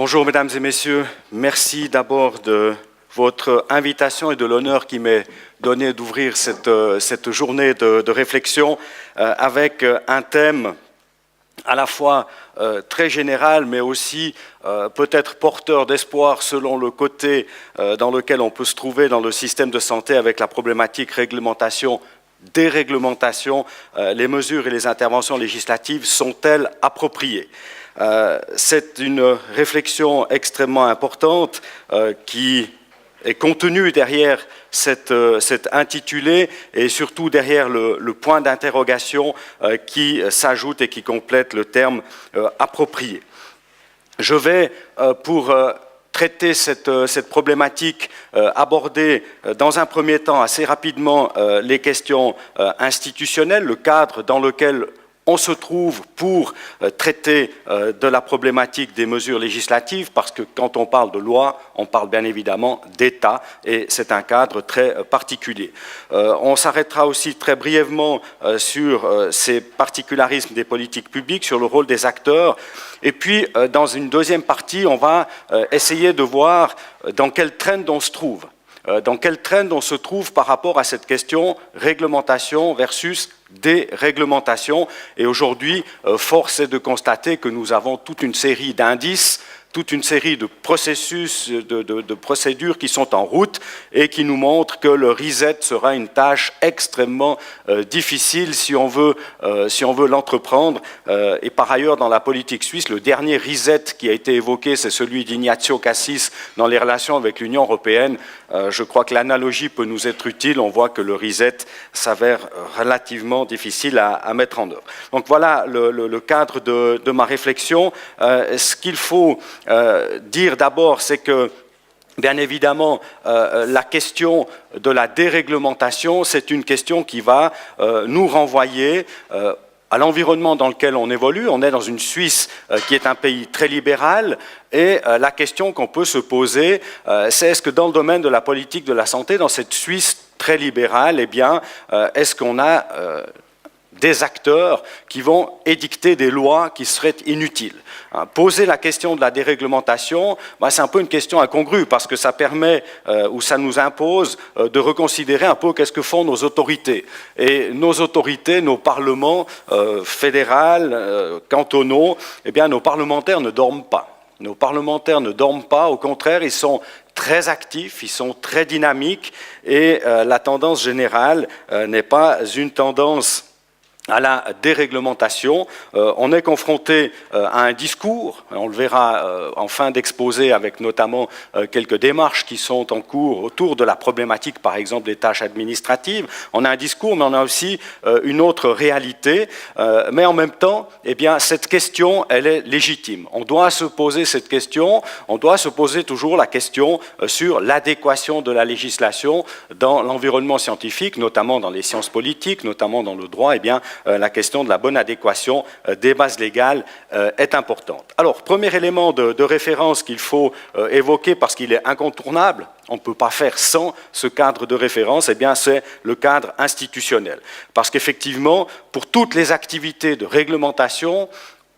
Bonjour mesdames et messieurs, merci d'abord de votre invitation et de l'honneur qui m'est donné d'ouvrir cette journée de réflexion avec un thème à la fois très général, mais aussi peut-être porteur d'espoir selon le côté dans lequel on peut se trouver dans le système de santé avec la problématique réglementation, déréglementation, les mesures et les interventions législatives sont-elles appropriées ? C'est une réflexion extrêmement importante qui est contenue derrière cet intitulé et surtout derrière le point d'interrogation qui s'ajoute et qui complète le terme approprié. Je vais, pour traiter cette problématique, aborder dans un premier temps assez rapidement les questions institutionnelles, le cadre dans lequel on se trouve pour traiter de la problématique des mesures législatives, parce que quand on parle de loi, on parle bien évidemment d'État, et c'est un cadre très particulier. On s'arrêtera aussi très brièvement sur ces particularismes des politiques publiques, sur le rôle des acteurs, et puis dans une deuxième partie, on va essayer de voir dans quel trend on se trouve. Dans quel trend on se trouve par rapport à cette question réglementation versus déréglementation. Et aujourd'hui, force est de constater que nous avons toute une série d'indices, toute une série de processus, de procédures qui sont en route et qui nous montrent que le reset sera une tâche extrêmement difficile si on veut l'entreprendre. Et par ailleurs, dans la politique suisse, le dernier reset qui a été évoqué, c'est celui d'Ignazio Cassis dans les relations avec l'Union européenne. Je crois que l'analogie peut nous être utile. On voit que le reset s'avère relativement difficile à mettre en œuvre. Donc voilà le cadre de ma réflexion. Ce qu'il faut dire d'abord, c'est que, bien évidemment, la question de la déréglementation, c'est une question qui va nous renvoyer à l'environnement dans lequel on évolue. On est dans une Suisse qui est un pays très libéral, et la question qu'on peut se poser, c'est est-ce que dans le domaine de la politique de la santé, dans cette Suisse très libérale, eh bien, est-ce qu'on a des acteurs qui vont édicter des lois qui seraient inutiles. Poser la question de la déréglementation, c'est un peu une question incongrue parce que ça permet ou ça nous impose de reconsidérer un peu qu'est-ce que font nos autorités. Et nos autorités, nos parlements fédéraux, cantonaux, eh bien nos parlementaires ne dorment pas. Nos parlementaires ne dorment pas, au contraire, ils sont très actifs, ils sont très dynamiques et la tendance générale n'est pas une tendance à la déréglementation. On est confronté à un discours, on le verra en fin d'exposé avec notamment quelques démarches qui sont en cours autour de la problématique, par exemple, des tâches administratives. On a un discours, mais on a aussi une autre réalité. Mais en même temps, eh bien, cette question, elle est légitime. On doit se poser cette question, on doit se poser toujours la question sur l'adéquation de la législation dans l'environnement scientifique, notamment dans les sciences politiques, notamment dans le droit. Eh bien, la question de la bonne adéquation des bases légales est importante. Alors, premier élément de référence qu'il faut évoquer parce qu'il est incontournable, on ne peut pas faire sans ce cadre de référence, eh bien, c'est le cadre institutionnel. Parce qu'effectivement, pour toutes les activités de réglementation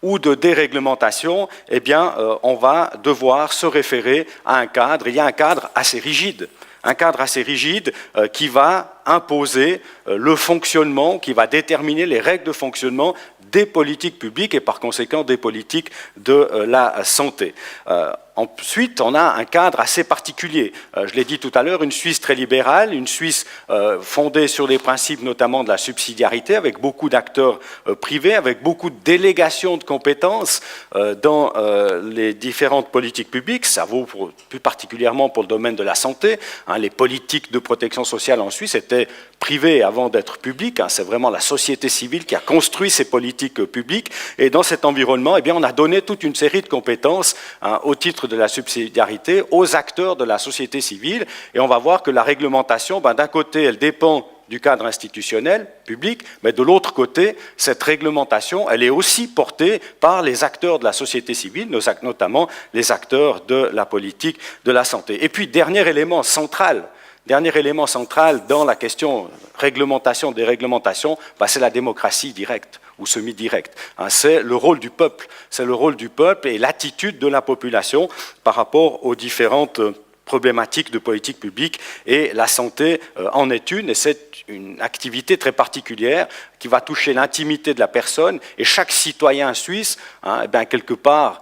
ou de déréglementation, eh bien, on va devoir se référer à un cadre. Il y a un cadre assez rigide. Un cadre assez rigide qui va imposer le fonctionnement, qui va déterminer les règles de fonctionnement des politiques publiques et par conséquent des politiques de la santé. Ensuite, on a un cadre assez particulier. Je l'ai dit tout à l'heure, une Suisse très libérale, une Suisse fondée sur les principes notamment de la subsidiarité, avec beaucoup d'acteurs privés, avec beaucoup de délégations de compétences dans les différentes politiques publiques. Ça vaut plus particulièrement pour le domaine de la santé. Les politiques de protection sociale en Suisse étaient privées avant d'être publiques. C'est vraiment la société civile qui a construit ces politiques publiques. Et dans cet environnement, eh bien, on a donné toute une série de compétences au titre de la subsidiarité aux acteurs de la société civile. Et on va voir que la réglementation, d'un côté, elle dépend du cadre institutionnel public, mais de l'autre côté, cette réglementation, elle est aussi portée par les acteurs de la société civile, notamment les acteurs de la politique de la santé. Et puis, dernier élément central dans la question réglementation, déréglementation, c'est la démocratie directe. ou semi-direct. C'est le rôle du peuple. C'est le rôle du peuple et l'attitude de la population par rapport aux différentes problématiques de politique publique, et la santé en est une, et c'est une activité très particulière qui va toucher l'intimité de la personne, et chaque citoyen suisse, eh bien, quelque part,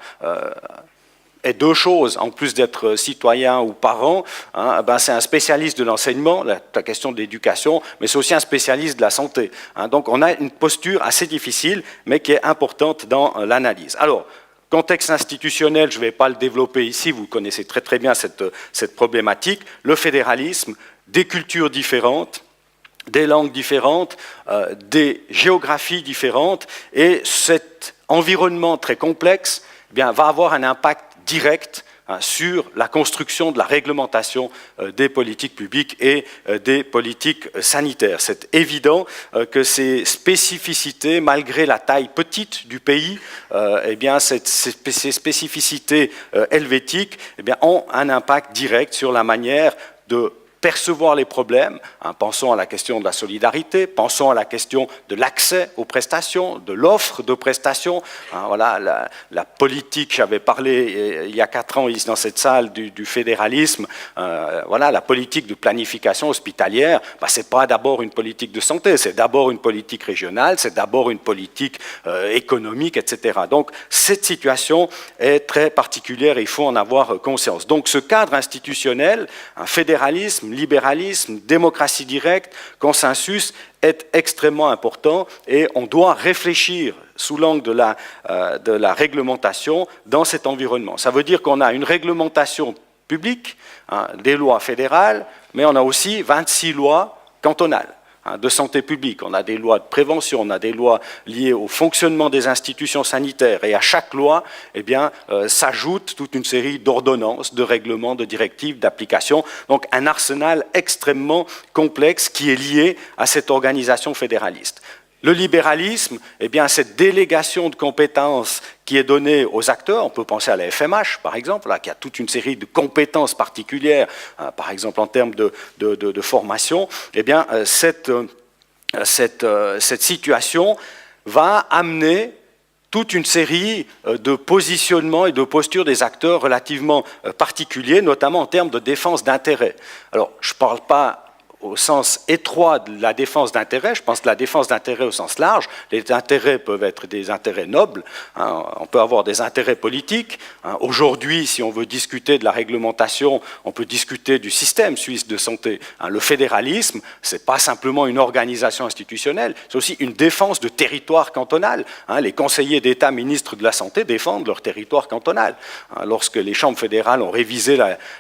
est deux choses, en plus d'être citoyen ou parent, ben c'est un spécialiste de l'enseignement, la question de l'éducation, mais c'est aussi un spécialiste de la santé. Donc on a une posture assez difficile, mais qui est importante dans l'analyse. Alors, contexte institutionnel, je ne vais pas le développer ici, vous connaissez très très bien cette problématique. Le fédéralisme, des cultures différentes, des langues différentes, des géographies différentes, et cet environnement très complexe, eh bien, va avoir un impact direct sur la construction de la réglementation des politiques publiques et des politiques sanitaires. C'est évident que ces spécificités, malgré la taille petite du pays, eh bien, ces spécificités helvétiques eh bien, ont un impact direct sur la manière de percevoir les problèmes. Pensons à la question de la solidarité, pensons à la question de l'accès aux prestations, de l'offre de prestations. Voilà, la politique, j'avais parlé il y a 4 ans ici dans cette salle du fédéralisme, voilà, la politique de planification hospitalière, ce n'est pas d'abord une politique de santé, c'est d'abord une politique régionale, c'est d'abord une politique économique, etc. Donc cette situation est très particulière et il faut en avoir conscience. Donc ce cadre institutionnel, un fédéralisme, libéralisme, démocratie directe, consensus est extrêmement important et on doit réfléchir sous l'angle de la réglementation dans cet environnement. Ça veut dire qu'on a une réglementation publique, des lois fédérales, mais on a aussi 26 lois cantonales de santé publique. On a des lois de prévention, on a des lois liées au fonctionnement des institutions sanitaires, et à chaque loi, eh bien, s'ajoute toute une série d'ordonnances, de règlements, de directives, d'applications. Donc un arsenal extrêmement complexe qui est lié à cette organisation fédéraliste. Le libéralisme, eh bien, cette délégation de compétences qui est donnée aux acteurs, on peut penser à la FMH par exemple, là, qui a toute une série de compétences particulières, par exemple en termes de formation, eh bien, cette situation va amener toute une série de positionnements et de postures des acteurs relativement particuliers, notamment en termes de défense d'intérêts. Alors, je ne parle pas au sens étroit de la défense d'intérêt, je pense que la défense d'intérêt au sens large, les intérêts peuvent être des intérêts nobles, on peut avoir des intérêts politiques. Aujourd'hui, si on veut discuter de la réglementation, on peut discuter du système suisse de santé. Le fédéralisme, ce n'est pas simplement une organisation institutionnelle, c'est aussi une défense de territoire cantonal. Les conseillers d'État, ministres de la Santé, défendent leur territoire cantonal. Lorsque les chambres fédérales ont révisé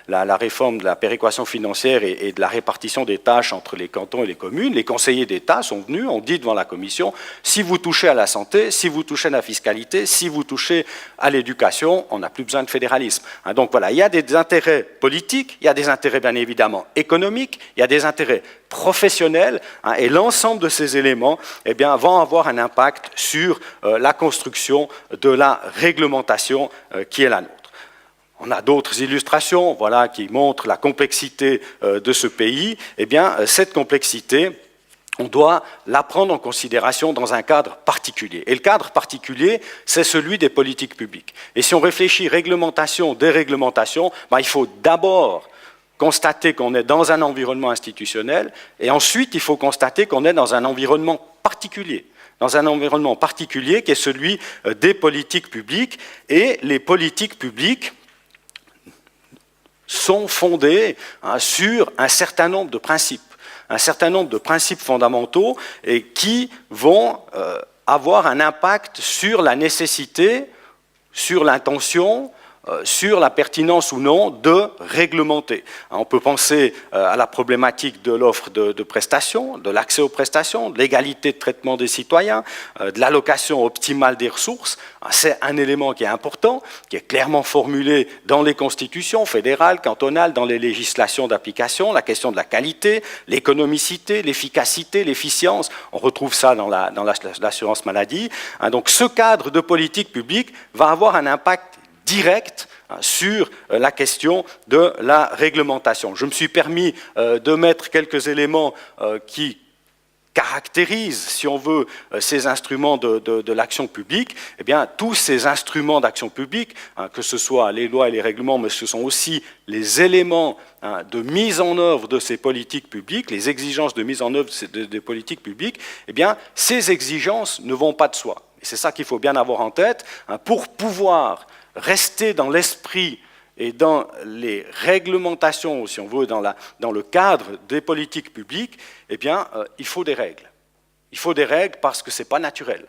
la réforme de la péréquation financière et de la répartition des tâches entre les cantons et les communes, les conseillers d'État sont venus, ont dit devant la commission, si vous touchez à la santé, si vous touchez à la fiscalité, si vous touchez à l'éducation, on n'a plus besoin de fédéralisme. Donc voilà, il y a des intérêts politiques, il y a des intérêts bien évidemment économiques, il y a des intérêts professionnels, et l'ensemble de ces éléments eh bien, vont avoir un impact sur la construction de la réglementation qui est la nôtre. On a d'autres illustrations, voilà, qui montrent la complexité de ce pays. Eh bien, cette complexité, on doit la prendre en considération dans un cadre particulier. Et le cadre particulier, c'est celui des politiques publiques. Et si on réfléchit réglementation, déréglementation, il faut d'abord constater qu'on est dans un environnement institutionnel, et ensuite, il faut constater qu'on est dans un environnement particulier. Dans un environnement particulier qui est celui des politiques publiques. Et les politiques publiques sont fondées sur un certain nombre de principes fondamentaux et qui vont avoir un impact sur la nécessité, sur l'intention, sur la pertinence ou non de réglementer. On peut penser à la problématique de l'offre de prestations, de l'accès aux prestations, de l'égalité de traitement des citoyens, de l'allocation optimale des ressources. C'est un élément qui est important, qui est clairement formulé dans les constitutions fédérales, cantonales, dans les législations d'application, la question de la qualité, l'économicité, l'efficacité, l'efficience. On retrouve ça dans l'assurance maladie. Donc ce cadre de politique publique va avoir un impact direct sur la question de la réglementation. Je me suis permis de mettre quelques éléments qui caractérise, si on veut, ces instruments de l'action publique, eh bien, tous ces instruments d'action publique, que ce soit les lois et les règlements, mais ce sont aussi les éléments de mise en œuvre de ces politiques publiques, les exigences de mise en œuvre des politiques publiques, eh bien, ces exigences ne vont pas de soi. Et c'est ça qu'il faut bien avoir en tête, pour pouvoir rester dans l'esprit et dans les réglementations, si on veut, dans le cadre des politiques publiques, eh bien, il faut des règles. Il faut des règles parce que ce n'est pas naturel.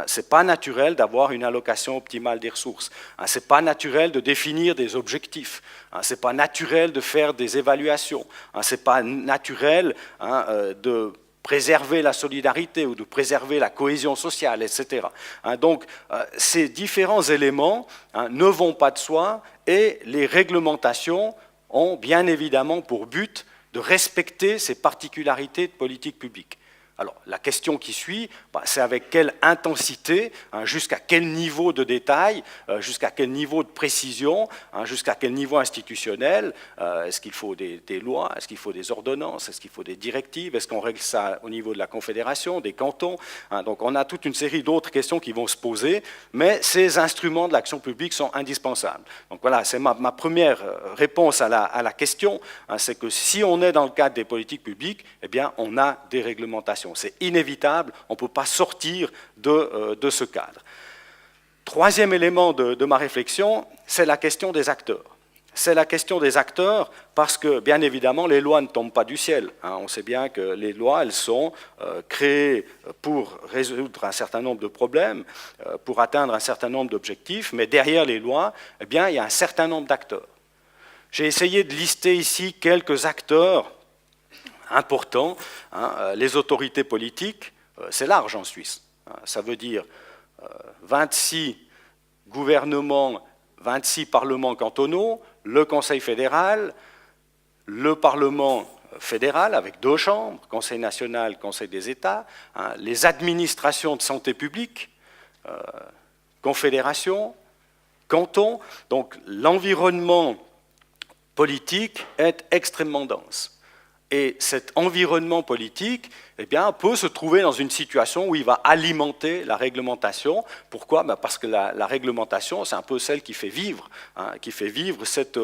Ce n'est pas naturel d'avoir une allocation optimale des ressources. Ce n'est pas naturel de définir des objectifs. Ce n'est pas naturel de faire des évaluations. Ce n'est pas naturel de préserver la solidarité ou de préserver la cohésion sociale, etc. Donc, ces différents éléments ne vont pas de soi et les réglementations ont bien évidemment pour but de respecter ces particularités de politique publique. Alors, la question qui suit, c'est avec quelle intensité, jusqu'à quel niveau de détail, jusqu'à quel niveau de précision, jusqu'à quel niveau institutionnel, est-ce qu'il faut des lois, est-ce qu'il faut des ordonnances, est-ce qu'il faut des directives, est-ce qu'on règle ça au niveau de la Confédération, des cantons, donc on a toute une série d'autres questions qui vont se poser, mais ces instruments de l'action publique sont indispensables. Donc voilà, c'est ma première réponse à la question, c'est que si on est dans le cadre des politiques publiques, eh bien on a des réglementations. C'est inévitable, on ne peut pas sortir de ce cadre. Troisième élément de ma réflexion, c'est la question des acteurs. C'est la question des acteurs parce que, bien évidemment, les lois ne tombent pas du ciel. On sait bien que les lois, elles sont créées pour résoudre un certain nombre de problèmes, pour atteindre un certain nombre d'objectifs, mais derrière les lois, eh bien, il y a un certain nombre d'acteurs. J'ai essayé de lister ici quelques acteurs importants. Les autorités politiques, c'est large en Suisse. Ça veut dire 26 gouvernements, 26 parlements cantonaux, le Conseil fédéral, le Parlement fédéral avec 2 chambres, Conseil national, Conseil des États, les administrations de santé publique, confédération, canton. Donc l'environnement politique est extrêmement dense. Et cet environnement politique, eh bien, peut se trouver dans une situation où il va alimenter la réglementation. Pourquoi? Parce que la réglementation, c'est un peu celle qui fait vivre cette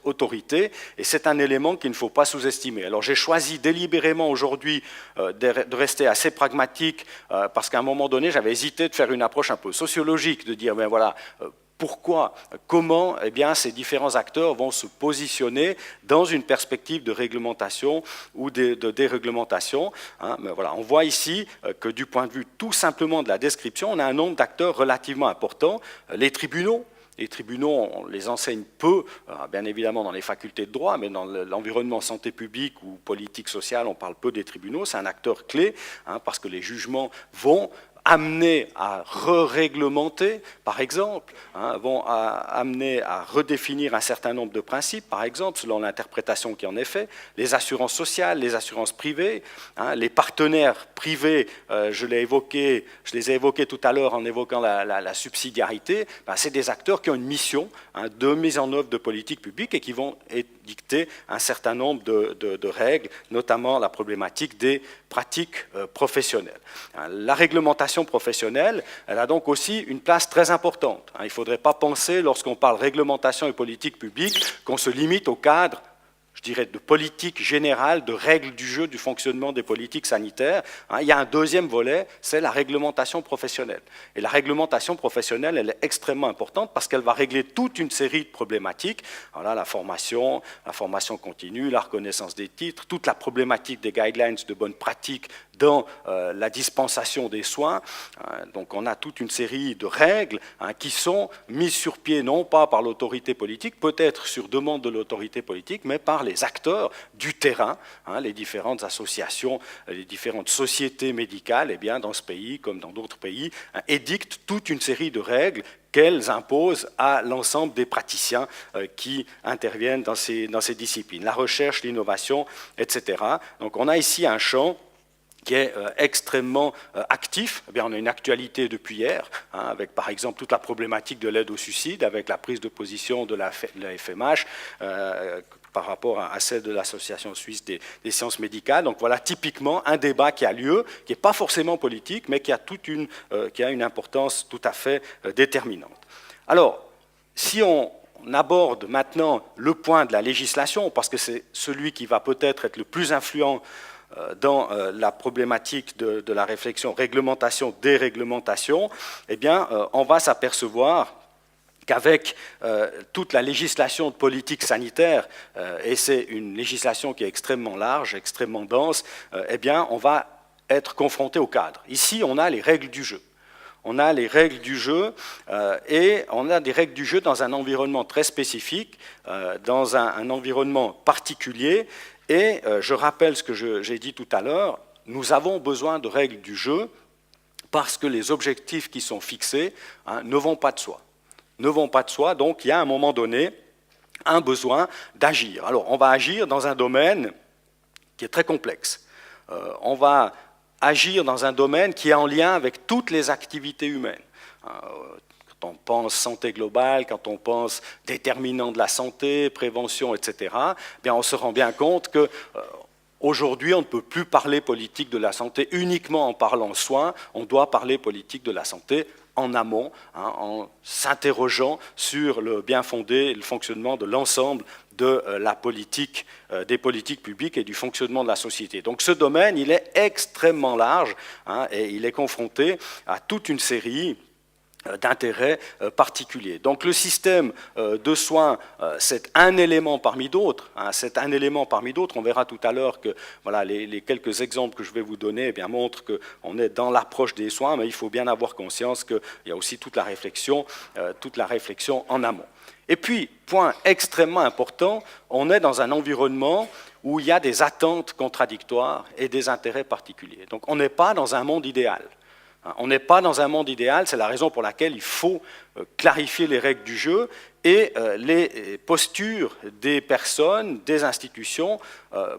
autorité, et c'est un élément qu'il ne faut pas sous-estimer. Alors j'ai choisi délibérément aujourd'hui de rester assez pragmatique, parce qu'à un moment donné, j'avais hésité de faire une approche un peu sociologique, de dire, ben voilà, pourquoi, comment, eh bien, ces différents acteurs vont se positionner dans une perspective de réglementation ou de déréglementation. Mais voilà, on voit ici que du point de vue tout simplement de la description, on a un nombre d'acteurs relativement important. Les tribunaux, on les enseigne peu, bien évidemment dans les facultés de droit, mais dans l'environnement santé publique ou politique sociale, on parle peu des tribunaux. C'est un acteur clé, parce que les jugements vont amener à re-réglementer, par exemple, vont amener à redéfinir un certain nombre de principes, par exemple, selon l'interprétation qui en est faite, les assurances sociales, les assurances privées, les partenaires privés, je les ai évoqués tout à l'heure en évoquant la subsidiarité, c'est des acteurs qui ont une mission de mise en œuvre de politiques publiques et qui vont dicter un certain nombre de règles, notamment la problématique des pratiques professionnelles. La réglementation professionnelle, elle a donc aussi une place très importante. Il ne faudrait pas penser, lorsqu'on parle réglementation et politique publique, qu'on se limite au cadre, je dirais, de politique générale, de règles du jeu, du fonctionnement des politiques sanitaires. Il y a un deuxième volet, c'est la réglementation professionnelle. Et la réglementation professionnelle, elle est extrêmement importante parce qu'elle va régler toute une série de problématiques. Voilà, la formation continue, la reconnaissance des titres, toute la problématique des guidelines de bonnes pratiques dans la dispensation des soins. Donc on a toute une série de règles qui sont mises sur pied non pas par l'autorité politique, peut-être sur demande de l'autorité politique, mais par les acteurs du terrain, les différentes associations, les différentes sociétés médicales, eh bien, dans ce pays comme dans d'autres pays, édictent toute une série de règles qu'elles imposent à l'ensemble des praticiens qui interviennent dans ces disciplines, la recherche, l'innovation, etc. Donc on a ici un champ qui est extrêmement actif. Eh bien, on a une actualité depuis hier, avec par exemple toute la problématique de l'aide au suicide, avec la prise de position de la FMH, par rapport à celle de l'Association suisse des sciences médicales. Donc voilà typiquement un débat qui a lieu, qui n'est pas forcément politique, mais qui a une importance tout à fait déterminante. Alors, si on aborde maintenant le point de la législation, parce que c'est celui qui va peut-être être le plus influent dans la problématique de la réflexion réglementation-déréglementation, eh bien, on va s'apercevoir qu'avec toute la législation de politique sanitaire, et c'est une législation qui est extrêmement large, extrêmement dense, eh bien, on va être confronté au cadre. Ici, on a les règles du jeu. On a les règles du jeu et on a des règles du jeu dans un environnement très spécifique, dans un environnement particulier. Et je rappelle ce que j'ai dit tout à l'heure, nous avons besoin de règles du jeu parce que les objectifs qui sont fixés ne vont pas de soi. Ne vont pas de soi, donc il y a à un moment donné un besoin d'agir. Alors on va agir dans un domaine qui est très complexe. On va agir dans un domaine qui est en lien avec toutes les activités humaines. Quand on pense santé globale, quand on pense déterminants de la santé, prévention, etc., bien on se rend bien compte que aujourd'hui, on ne peut plus parler politique de la santé uniquement en parlant soins, on doit parler politique de la santé en amont, en s'interrogeant sur le bien fondé et le fonctionnement de l'ensemble de la politique, des politiques publiques et du fonctionnement de la société. Donc ce domaine, il est extrêmement large et il est confronté à toute une série d'intérêts particuliers. Donc le système de soins, c'est un élément parmi d'autres. C'est un élément parmi d'autres. On verra tout à l'heure que voilà, les quelques exemples que je vais vous donner eh bien, montrent qu'on est dans l'approche des soins, mais il faut bien avoir conscience qu'il y a aussi toute la réflexion en amont. Et puis, point extrêmement important, on est dans un environnement où il y a des attentes contradictoires et des intérêts particuliers. Donc on n'est pas dans un monde idéal. On n'est pas dans un monde idéal, c'est la raison pour laquelle il faut clarifier les règles du jeu et les postures des personnes, des institutions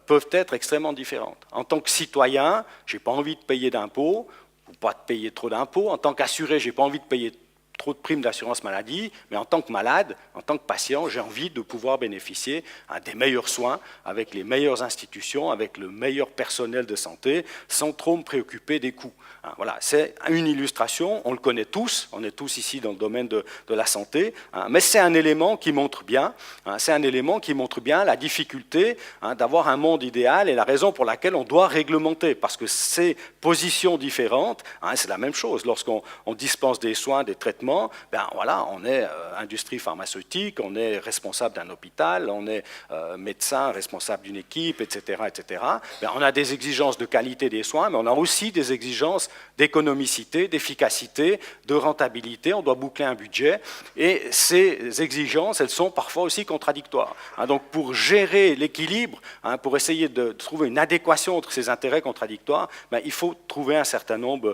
peuvent être extrêmement différentes. En tant que citoyen, je n'ai pas envie de payer d'impôts, ou pas de payer trop d'impôts. En tant qu'assuré, je n'ai pas envie de payer trop de primes d'assurance maladie, mais en tant que malade, en tant que patient, j'ai envie de pouvoir bénéficier des meilleurs soins, avec les meilleures institutions, avec le meilleur personnel de santé, sans trop me préoccuper des coûts. Voilà, c'est une illustration, on le connaît tous, on est tous ici dans le domaine de la santé, mais c'est un élément qui montre bien, la difficulté d'avoir un monde idéal et la raison pour laquelle on doit réglementer, parce que ces positions différentes, c'est la même chose, lorsqu'on dispense des soins, des traitements, ben voilà, on est industrie pharmaceutique, on est responsable d'un hôpital, on est médecin, responsable d'une équipe, etc. Ben on a des exigences de qualité des soins, mais on a aussi des exigences d'économicité, d'efficacité, de rentabilité, on doit boucler un budget, et ces exigences, elles sont parfois aussi contradictoires. Donc pour gérer l'équilibre, pour essayer de trouver une adéquation entre ces intérêts contradictoires, ben il faut trouver un certain nombre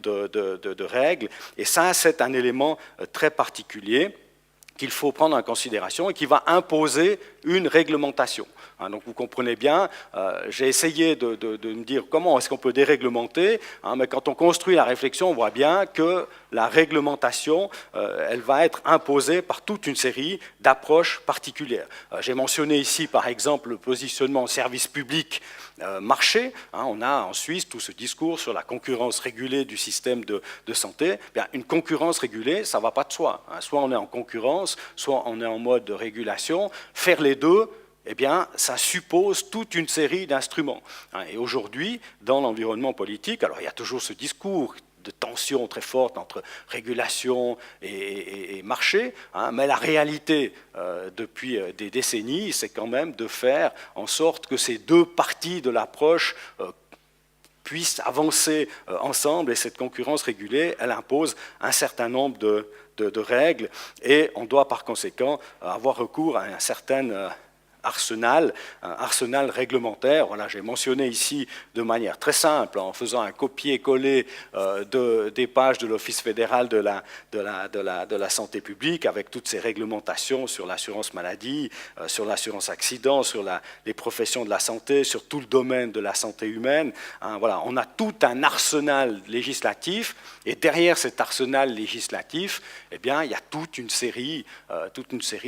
de règles, et ça, c'est un élément très particulier qu'il faut prendre en considération et qui va imposer une réglementation. Donc vous comprenez bien, j'ai essayé de me dire comment est-ce qu'on peut déréglementer, mais quand on construit la réflexion, on voit bien que la réglementation, elle va être imposée par toute une série d'approches particulières. J'ai mentionné ici, par exemple, le positionnement service public marché. On a en Suisse tout ce discours sur la concurrence régulée du système de santé. Bien, une concurrence régulée, ça ne va pas de soi. Soit on est en concurrence, soit on est en mode de régulation. Faire les deux, eh bien, ça suppose toute une série d'instruments. Et aujourd'hui, dans l'environnement politique, alors il y a toujours ce discours de tension très forte entre régulation et marché, mais la réalité depuis des décennies, c'est quand même de faire en sorte que ces deux parties de l'approche puissent avancer ensemble, et cette concurrence régulée, elle impose un certain nombre de règles, et on doit par conséquent avoir recours à un certain arsenal réglementaire. Voilà, j'ai mentionné ici de manière très simple, en faisant un copier-coller des pages de l'Office fédéral de la santé publique, avec toutes ces réglementations sur l'assurance maladie, sur l'assurance accident, sur les professions de la santé, sur tout le domaine de la santé humaine. Hein, voilà, on a tout un arsenal législatif, et derrière cet arsenal législatif, eh bien, il y a toute une série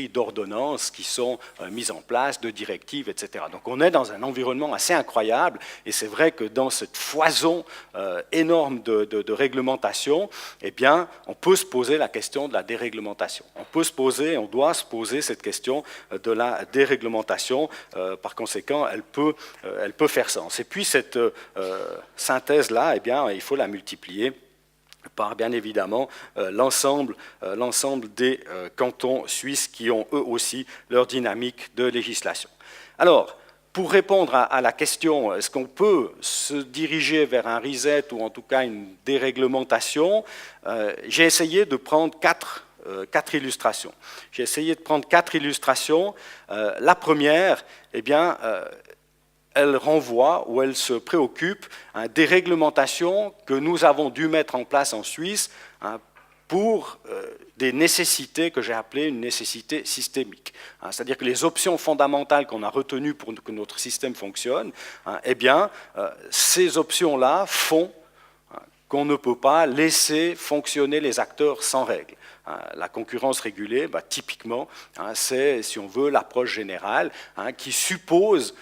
d'ordonnances qui sont mises en place, de directives, etc. Donc on est dans un environnement assez incroyable, et c'est vrai que dans cette foison énorme de réglementation, eh bien, on peut se poser la question de la déréglementation. On doit se poser cette question de la déréglementation. Par conséquent, elle peut faire sens. Et puis cette synthèse-là, eh bien, il faut la multiplier par, bien évidemment, l'ensemble des cantons suisses qui ont eux aussi leur dynamique de législation. Alors, pour répondre à la question, est-ce qu'on peut se diriger vers un reset ou en tout cas une déréglementation, j'ai essayé de prendre quatre illustrations. J'ai essayé de prendre 4 illustrations. La première, eh bien, elle renvoie ou elle se préoccupe des réglementations que nous avons dû mettre en place en Suisse pour des nécessités que j'ai appelées une nécessité systémique. C'est-à-dire que les options fondamentales qu'on a retenues pour que notre système fonctionne, eh bien, ces options-là font qu'on ne peut pas laisser fonctionner les acteurs sans règles. La concurrence régulée, typiquement, c'est, si on veut, l'approche générale qui suppose,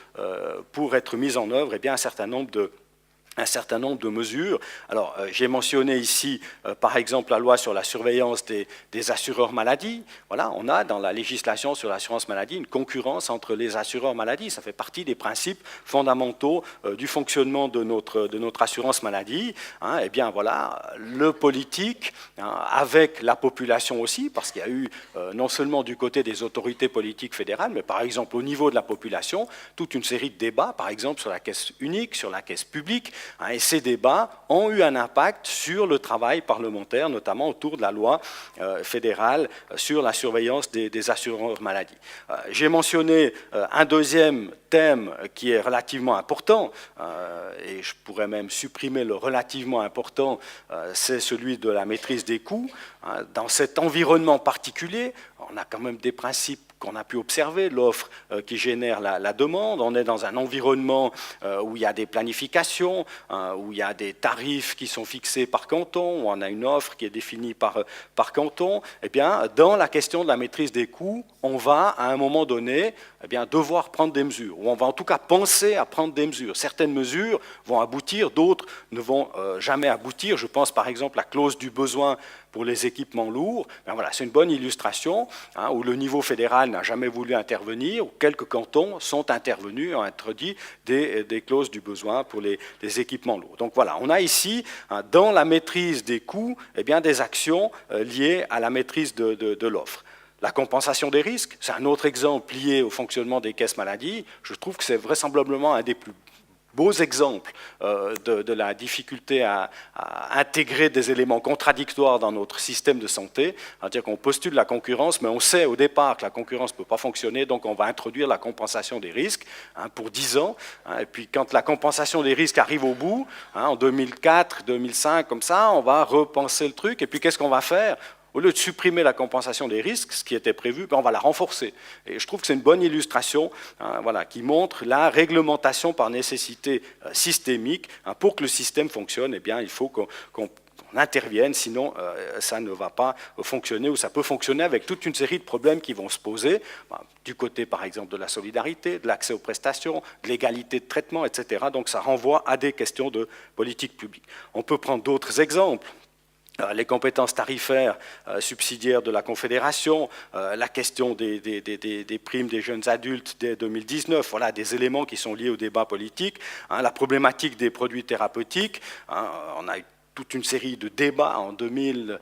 pour être mise en œuvre, eh bien, un certain nombre de mesures. Alors, j'ai mentionné ici, par exemple, la loi sur la surveillance des assureurs maladie. Voilà, on a dans la législation sur l'assurance maladie une concurrence entre les assureurs maladie. Ça fait partie des principes fondamentaux du fonctionnement de notre assurance maladie. Eh bien, voilà, le politique, avec la population aussi, parce qu'il y a eu, non seulement du côté des autorités politiques fédérales, mais par exemple au niveau de la population, toute une série de débats, par exemple sur la caisse unique, sur la caisse publique. Et ces débats ont eu un impact sur le travail parlementaire, notamment autour de la loi fédérale sur la surveillance des assureurs maladie. J'ai mentionné un deuxième thème qui est relativement important, et je pourrais même supprimer le relativement important, c'est celui de la maîtrise des coûts. Dans cet environnement particulier, on a quand même des principes qu'on a pu observer, l'offre qui génère la demande. On est dans un environnement où il y a des planifications, où il y a des tarifs qui sont fixés par canton, où on a une offre qui est définie par canton. Eh bien, dans la question de la maîtrise des coûts, on va, à un moment donné, eh bien, devoir prendre des mesures, ou on va en tout cas penser à prendre des mesures. Certaines mesures vont aboutir, d'autres ne vont jamais aboutir. Je pense par exemple à la clause du besoin pour les équipements lourds. Ben voilà, c'est une bonne illustration où le niveau fédéral n'a jamais voulu intervenir, où quelques cantons sont intervenus, ont introduit des clauses du besoin pour les équipements lourds. Donc voilà, on a ici, dans la maîtrise des coûts, eh bien, des actions liées à la maîtrise de l'offre. La compensation des risques, c'est un autre exemple lié au fonctionnement des caisses maladie. Je trouve que c'est vraisemblablement un des plus beaux exemples de la difficulté à intégrer des éléments contradictoires dans notre système de santé. C'est-à-dire qu'on postule la concurrence, mais on sait au départ que la concurrence ne peut pas fonctionner, donc on va introduire la compensation des risques pour 10 ans. Et puis quand la compensation des risques arrive au bout, en 2004, 2005, comme ça, on va repenser le truc. Et puis qu'est-ce qu'on va faire ? Au lieu de supprimer la compensation des risques, ce qui était prévu, on va la renforcer. Et je trouve que c'est une bonne illustration voilà, qui montre la réglementation par nécessité systémique. Pour que le système fonctionne, eh bien, il faut qu'on intervienne, sinon ça ne va pas fonctionner, ou ça peut fonctionner avec toute une série de problèmes qui vont se poser, du côté par exemple de la solidarité, de l'accès aux prestations, de l'égalité de traitement, etc. Donc ça renvoie à des questions de politique publique. On peut prendre d'autres exemples. Les compétences tarifaires subsidiaires de la Confédération, la question des primes des jeunes adultes dès 2019, voilà des éléments qui sont liés au débat politique. La problématique des produits thérapeutiques, on a eu toute une série de débats en 2000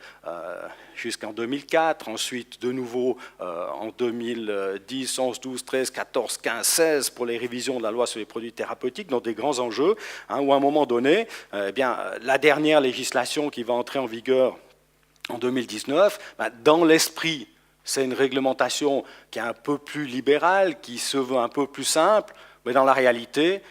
jusqu'en 2004, ensuite de nouveau en 2010, 11, 12, 13, 14, 15, 16 pour les révisions de la loi sur les produits thérapeutiques, dans des grands enjeux, où à un moment donné, eh bien, la dernière législation qui va entrer en vigueur en 2019, dans l'esprit c'est une réglementation qui est un peu plus libérale, qui se veut un peu plus simple, mais dans la réalité,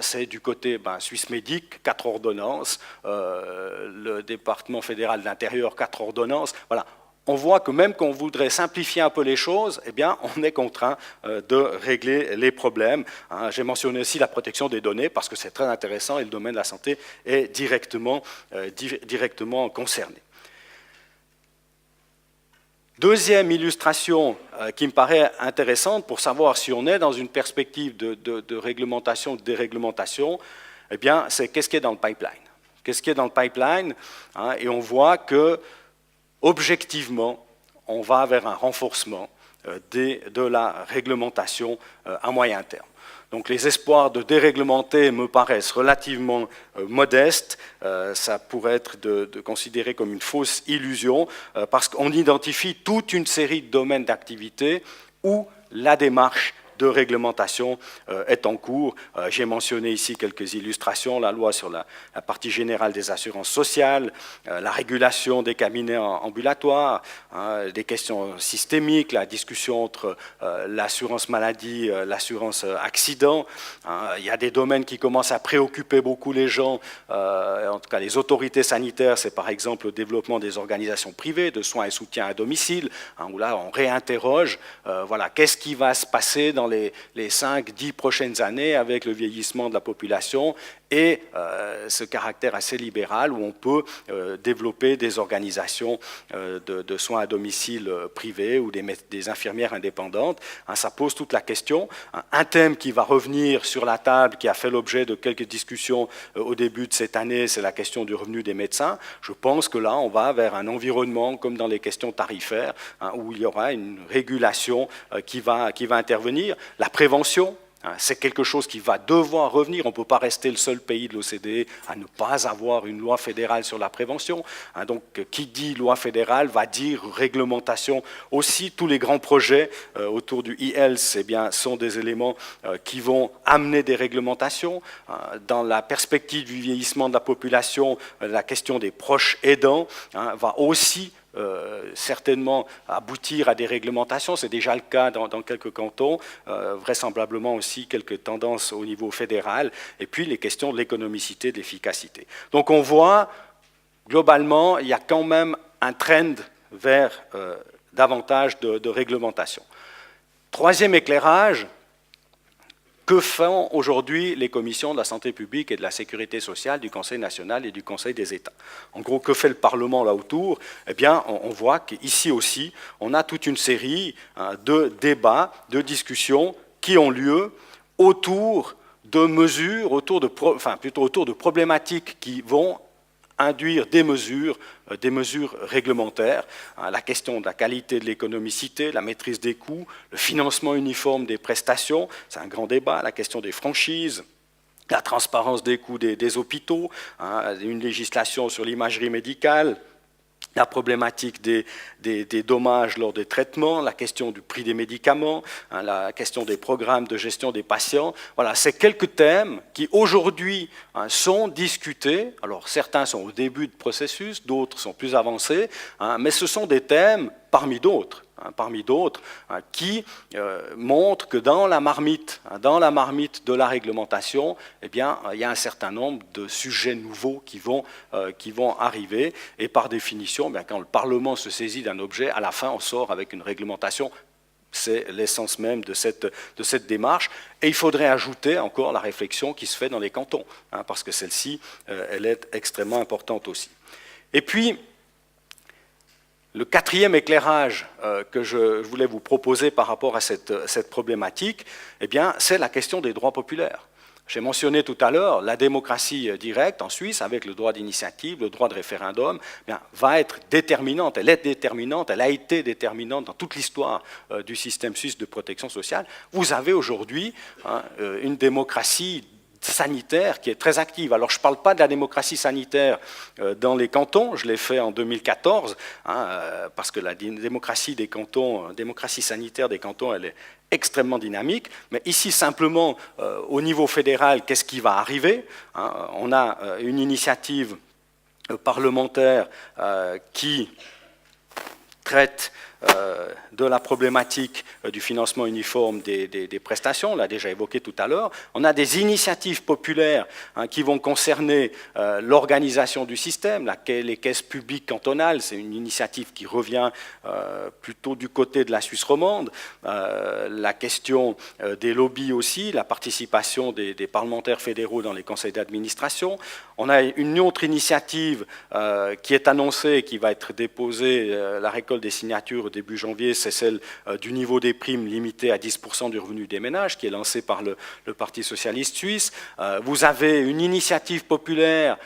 c'est du côté Swissmedic, 4 ordonnances, le département fédéral de l'intérieur, 4 ordonnances. Voilà. On voit que même qu'on voudrait simplifier un peu les choses, eh bien, on est contraint de régler les problèmes. J'ai mentionné aussi la protection des données parce que c'est très intéressant et le domaine de la santé est directement concerné. Deuxième illustration qui me paraît intéressante pour savoir si on est dans une perspective de réglementation ou de déréglementation, eh bien, c'est qu'est-ce qui est dans le pipeline. Qu'est-ce qui est dans le pipeline, et on voit que, objectivement, on va vers un renforcement de la réglementation à moyen terme. Donc les espoirs de déréglementer me paraissent relativement modestes. Ça pourrait être de considérer comme une fausse illusion parce qu'on identifie toute une série de domaines d'activité où la démarche de réglementation est en cours. J'ai mentionné ici quelques illustrations, la loi sur la partie générale des assurances sociales, la régulation des cabinets ambulatoires, des questions systémiques, la discussion entre l'assurance maladie, l'assurance accident. Il y a des domaines qui commencent à préoccuper beaucoup les gens, en tout cas les autorités sanitaires, c'est par exemple le développement des organisations privées de soins et soutien à domicile, où là on réinterroge, voilà, qu'est-ce qui va se passer dans les 5-10 prochaines années avec le vieillissement de la population et ce caractère assez libéral où on peut développer des organisations de soins à domicile privées ou des infirmières indépendantes. Ça pose toute la question. Un thème qui va revenir sur la table, qui a fait l'objet de quelques discussions au début de cette année, c'est la question du revenu des médecins. Je pense que là, on va vers un environnement, comme dans les questions tarifaires, où il y aura une régulation qui va intervenir. La prévention, c'est quelque chose qui va devoir revenir. On ne peut pas rester le seul pays de l'OCDE à ne pas avoir une loi fédérale sur la prévention. Donc, qui dit loi fédérale va dire réglementation aussi. Tous les grands projets autour du e-health sont des éléments qui vont amener des réglementations. Dans la perspective du vieillissement de la population, la question des proches aidants va aussi certainement aboutir à des réglementations. C'est déjà le cas dans quelques cantons, vraisemblablement aussi quelques tendances au niveau fédéral, et puis les questions de l'économicité, de l'efficacité. Donc on voit, globalement, il y a quand même un trend vers davantage de réglementation. Troisième éclairage, que font aujourd'hui les commissions de la santé publique et de la sécurité sociale du Conseil national et du Conseil des États? En gros, que fait le Parlement là autour? Eh bien, on voit qu'ici aussi, on a toute une série de débats, de discussions qui ont lieu autour de mesures, autour de problématiques qui vont induire des mesures réglementaires, la question de la qualité de l'économicité, la maîtrise des coûts, le financement uniforme des prestations, c'est un grand débat, la question des franchises, la transparence des coûts des hôpitaux, une législation sur l'imagerie médicale, la problématique des dommages lors des traitements, la question du prix des médicaments, la question des programmes de gestion des patients. Voilà, c'est quelques thèmes qui aujourd'hui sont discutés. Alors certains sont au début de processus, d'autres sont plus avancés, mais ce sont des thèmes parmi d'autres qui montrent que dans la marmite de la réglementation, eh bien, il y a un certain nombre de sujets nouveaux qui vont arriver. Et par définition, bien, quand le Parlement se saisit d'un objet, à la fin, on sort avec une réglementation. C'est l'essence même de cette démarche. Et il faudrait ajouter encore la réflexion qui se fait dans les cantons, parce que celle-ci, elle est extrêmement importante aussi. Et puis, le quatrième éclairage que je voulais vous proposer par rapport à cette problématique, eh bien, c'est la question des droits populaires. J'ai mentionné tout à l'heure la démocratie directe en Suisse avec le droit d'initiative, le droit de référendum, eh bien, va être déterminante, elle est déterminante, elle a été déterminante dans toute l'histoire du système suisse de protection sociale. Vous avez aujourd'hui une démocratie sanitaire qui est très active. Alors je ne parle pas de la démocratie sanitaire dans les cantons, je l'ai fait en 2014, parce que la démocratie des cantons, démocratie sanitaire des cantons, elle est extrêmement dynamique, mais ici simplement au niveau fédéral, qu'est-ce qui va arriver? On a une initiative parlementaire qui traite de la problématique du financement uniforme des prestations, on l'a déjà évoqué tout à l'heure. On a des initiatives populaires qui vont concerner l'organisation du système, les caisses publiques cantonales, c'est une initiative qui revient plutôt du côté de la Suisse romande. La question des lobbies aussi, la participation des parlementaires fédéraux dans les conseils d'administration. On a une autre initiative qui est annoncée, qui va être déposée, la récolte des signatures au début janvier, c'est celle du niveau des primes limité à 10% du revenu des ménages, qui est lancée par le Parti socialiste suisse. Vous avez une initiative populaire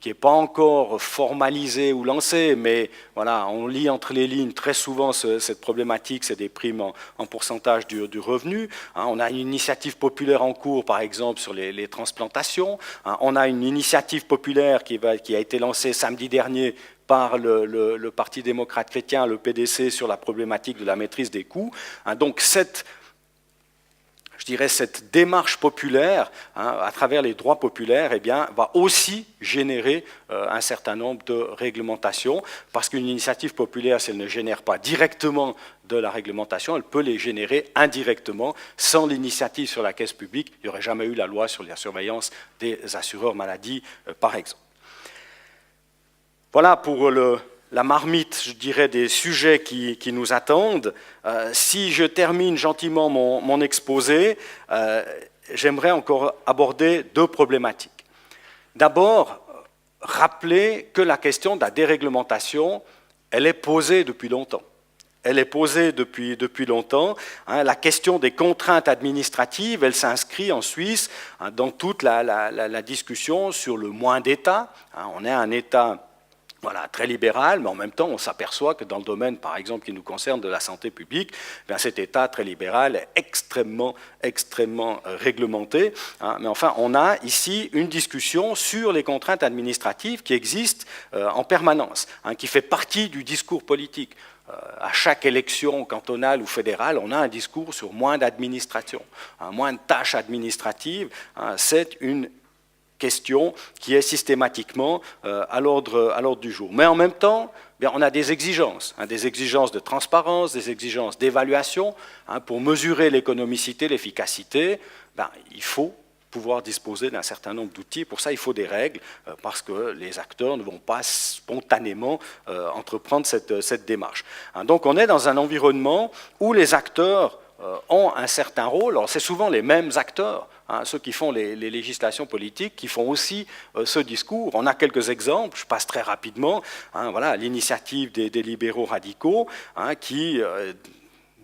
qui n'est pas encore formalisée ou lancée, mais voilà, on lit entre les lignes très souvent cette problématique, c'est des primes en pourcentage du revenu. On a une initiative populaire en cours, par exemple, sur les transplantations. On a une initiative populaire qui a été lancée samedi dernier par le Parti démocrate chrétien, le PDC, sur la problématique de la maîtrise des coûts. Donc cette démarche populaire, à travers les droits populaires, eh bien, va aussi générer un certain nombre de réglementations, parce qu'une initiative populaire, si elle ne génère pas directement de la réglementation, elle peut les générer indirectement. Sans l'initiative sur la caisse publique, il n'y aurait jamais eu la loi sur la surveillance des assureurs maladie, par exemple. Voilà pour la marmite, je dirais, des sujets qui nous attendent. Si je termine gentiment mon exposé, j'aimerais encore aborder deux problématiques. D'abord, rappeler que la question de la déréglementation, elle est posée depuis longtemps. Elle est posée depuis longtemps. La question des contraintes administratives, elle s'inscrit en Suisse dans toute la discussion sur le moins d'État. On est un État très libéral, mais en même temps, on s'aperçoit que dans le domaine, par exemple, qui nous concerne de la santé publique, cet État très libéral est extrêmement réglementé. Mais enfin, on a ici une discussion sur les contraintes administratives qui existent en permanence, qui fait partie du discours politique. À chaque élection cantonale ou fédérale, on a un discours sur moins d'administration, moins de tâches administratives. C'est une question qui est systématiquement à l'ordre du jour. Mais en même temps, on a des exigences de transparence, des exigences d'évaluation. Pour mesurer l'économicité, l'efficacité, il faut pouvoir disposer d'un certain nombre d'outils. Pour ça, il faut des règles, parce que les acteurs ne vont pas spontanément entreprendre cette démarche. Donc on est dans un environnement où les acteurs ont un certain rôle. Alors c'est souvent les mêmes acteurs, ceux qui font les législations politiques, qui font aussi ce discours. On a quelques exemples, je passe très rapidement. Voilà, l'initiative des libéraux radicaux qui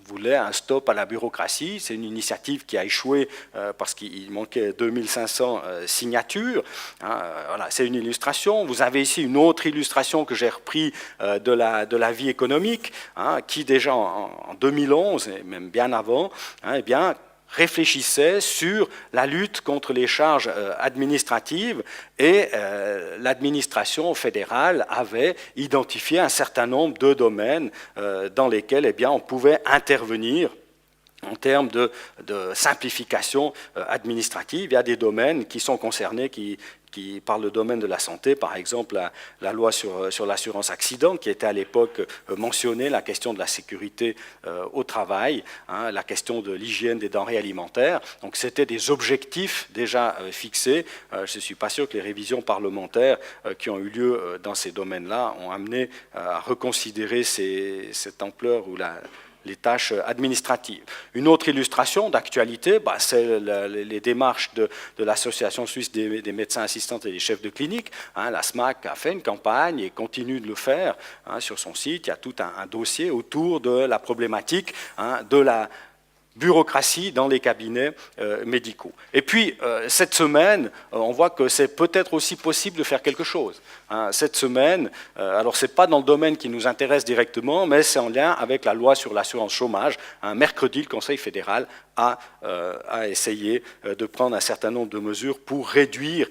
voulait un stop à la bureaucratie. C'est une initiative qui a échoué parce qu'il manquait 2500 signatures. Voilà, c'est une illustration. Vous avez ici une autre illustration que j'ai repris de la vie économique, qui déjà en 2011, et même bien avant, eh bien, réfléchissait sur la lutte contre les charges administratives, et l'administration fédérale avait identifié un certain nombre de domaines dans lesquels eh bien, on pouvait intervenir en termes de simplification administrative. Il y a des domaines qui sont concernés, par le domaine de la santé, par exemple la loi sur l'assurance accident, qui était à l'époque mentionnée, la question de la sécurité au travail, la question de l'hygiène des denrées alimentaires. Donc c'était des objectifs déjà fixés. Je ne suis pas sûr que les révisions parlementaires qui ont eu lieu dans ces domaines-là ont amené à reconsidérer cette ampleur ou les tâches administratives. Une autre illustration d'actualité, c'est les démarches de l'Association suisse des médecins assistants et des chefs de clinique. La SMAC a fait une campagne et continue de le faire sur son site. Il y a tout un dossier autour de la problématique de la bureaucratie dans les cabinets médicaux. Et puis, cette semaine, on voit que c'est peut-être aussi possible de faire quelque chose. Cette semaine, alors ce n'est pas dans le domaine qui nous intéresse directement, mais c'est en lien avec la loi sur l'assurance chômage. Mercredi, le Conseil fédéral a essayé de prendre un certain nombre de mesures pour réduire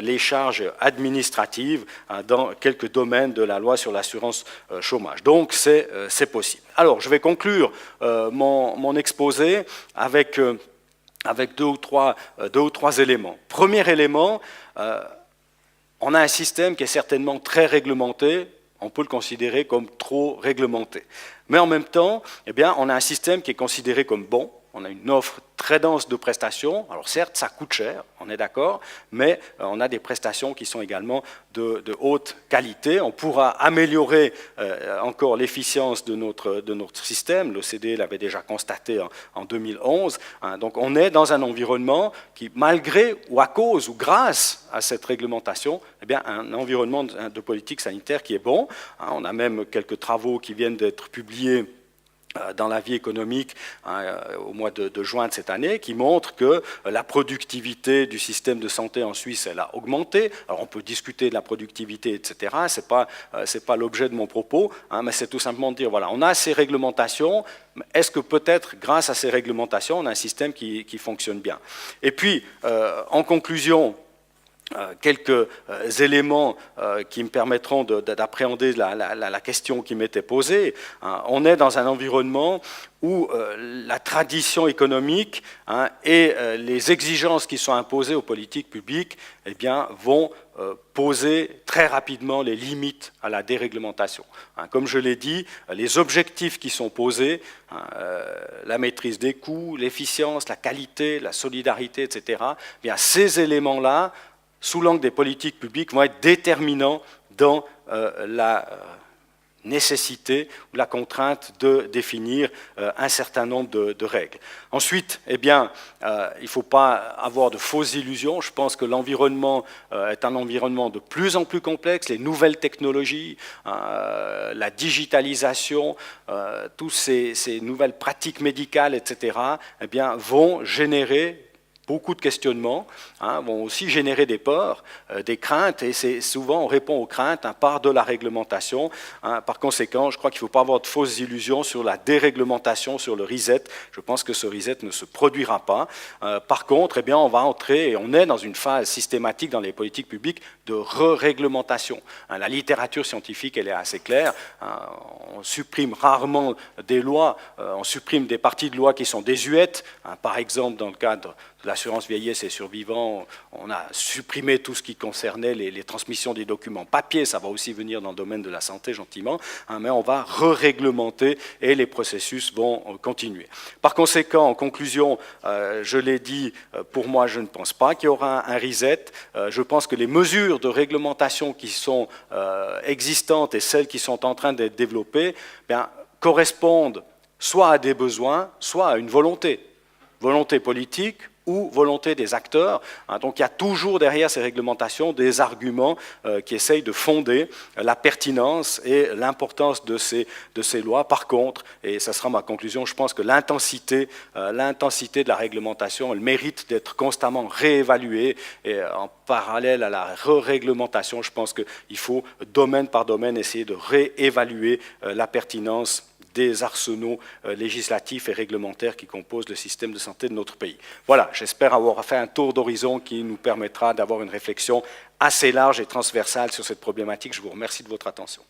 les charges administratives dans quelques domaines de la loi sur l'assurance chômage. Donc, c'est possible. Alors, je vais conclure mon exposé avec deux ou trois éléments. Premier élément, on a un système qui est certainement très réglementé. On peut le considérer comme trop réglementé. Mais en même temps, eh bien, on a un système qui est considéré comme bon. On a une offre très dense de prestations. Alors certes, ça coûte cher, on est d'accord, mais on a des prestations qui sont également de haute qualité. On pourra améliorer encore l'efficience de notre système. L'OCDE l'avait déjà constaté en 2011. Donc on est dans un environnement qui, malgré ou à cause ou grâce à cette réglementation, eh bien, un environnement de politique sanitaire qui est bon. On a même quelques travaux qui viennent d'être publiés dans la vie économique au mois de juin de cette année, qui montre que la productivité du système de santé en Suisse, elle a augmenté. Alors on peut discuter de la productivité, etc. C'est pas l'objet de mon propos, mais c'est tout simplement de dire, voilà, on a ces réglementations, est-ce que peut-être, grâce à ces réglementations, on a un système qui fonctionne bien? Et puis, en conclusion, quelques éléments qui me permettront d'appréhender la question qui m'était posée. On est dans un environnement où la tradition économique et les exigences qui sont imposées aux politiques publiques eh bien, vont poser très rapidement les limites à la déréglementation. Comme je l'ai dit, les objectifs qui sont posés, la maîtrise des coûts, l'efficience, la qualité, la solidarité, etc., eh bien, ces éléments-là, sous l'angle des politiques publiques, vont être déterminants dans la nécessité ou la contrainte de définir un certain nombre de règles. Ensuite, eh bien, il ne faut pas avoir de fausses illusions. Je pense que l'environnement est un environnement de plus en plus complexe. Les nouvelles technologies, la digitalisation, toutes ces nouvelles pratiques médicales, etc., eh bien, vont générer beaucoup de questionnements, vont aussi générer des peurs, des craintes, et c'est souvent on répond aux craintes par de la réglementation. Par conséquent, je crois qu'il ne faut pas avoir de fausses illusions sur la déréglementation, sur le reset. Je pense que ce reset ne se produira pas. Par contre, eh bien, on va entrer, et on est dans une phase systématique dans les politiques publiques de re-réglementation. La littérature scientifique, elle est assez claire. On supprime rarement des lois, on supprime des parties de loi qui sont désuètes. Par exemple, dans le cadre de l'assurance vieillesse et survivants, on a supprimé tout ce qui concernait les transmissions des documents papier. Ça va aussi venir dans le domaine de la santé, gentiment, mais on va re-réglementer et les processus vont continuer. Par conséquent, en conclusion, je l'ai dit, pour moi, je ne pense pas qu'il y aura un reset. Je pense que les mesures de réglementation qui sont existantes et celles qui sont en train d'être développées bien, correspondent soit à des besoins, soit à une volonté politique ou volonté des acteurs. Donc il y a toujours derrière ces réglementations des arguments qui essayent de fonder la pertinence et l'importance de ces lois. Par contre, et ça sera ma conclusion, je pense que l'intensité de la réglementation, elle mérite d'être constamment réévaluée, et en parallèle à la re-réglementation, je pense qu'il faut domaine par domaine essayer de réévaluer la pertinence des arsenaux législatifs et réglementaires qui composent le système de santé de notre pays. Voilà, j'espère avoir fait un tour d'horizon qui nous permettra d'avoir une réflexion assez large et transversale sur cette problématique. Je vous remercie de votre attention.